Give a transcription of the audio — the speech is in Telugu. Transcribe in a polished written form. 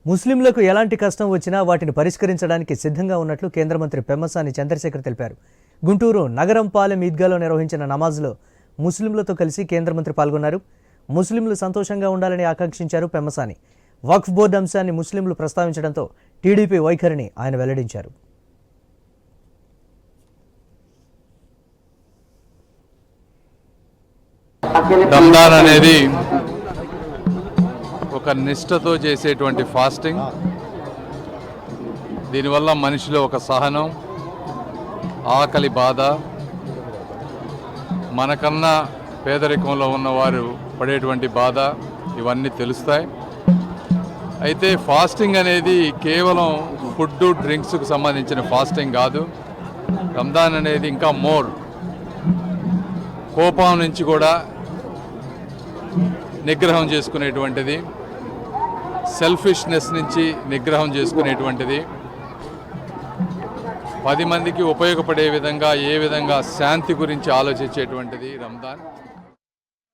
ముస్లింలకు ఎలాంటి కష్టం వచ్చినా వాటిని పరిష్కరించడానికి సిద్ధంగా ఉన్నట్లు కేంద్ర మంత్రి పెమ్మసాని చంద్రశేఖర్ తెలిపారు. గుంటూరు నగరంపాలెం ఈద్గాలో నిర్వహించిన నమాజ్లో ముస్లింలతో కలిసి కేంద్ర మంత్రి పాల్గొన్నారు. ముస్లింలు సంతోషంగా ఉండాలని ఆకాంక్షించారు పెమ్మసాని. వక్ఫ్ బోర్డు అంశాన్ని ముస్లింలు ప్రస్తావించడంతో టీడీపీ వైఖరిని ఆయన వెల్లడించారు. రంజాన్ అనేది ఒక నిష్ఠతో చేసేటువంటి ఫాస్టింగ్. దీనివల్ల మనిషిలో ఒక సహనం, ఆకలి బాధ, మనకన్నా పేదరికంలో ఉన్నవారు పడేటువంటి బాధ ఇవన్నీ తెలుస్తాయి. అయితే ఫాస్టింగ్ అనేది కేవలం ఫుడ్ డ్రింక్స్కు సంబంధించిన ఫాస్టింగ్ కాదు. రంజాన్ అనేది ఇంకా మోర్ కోపం నుంచి కూడా నిగ్రహం చేసుకునేటువంటిది, సెల్ఫిష్నెస్ నుంచి నిగ్రహం చేసుకునేటువంటిది, 10 మందికి ఉపయోగపడే విధంగా ఏ విధంగా శాంతి గురించి ఆలోచించేటువంటిది రంజాన్.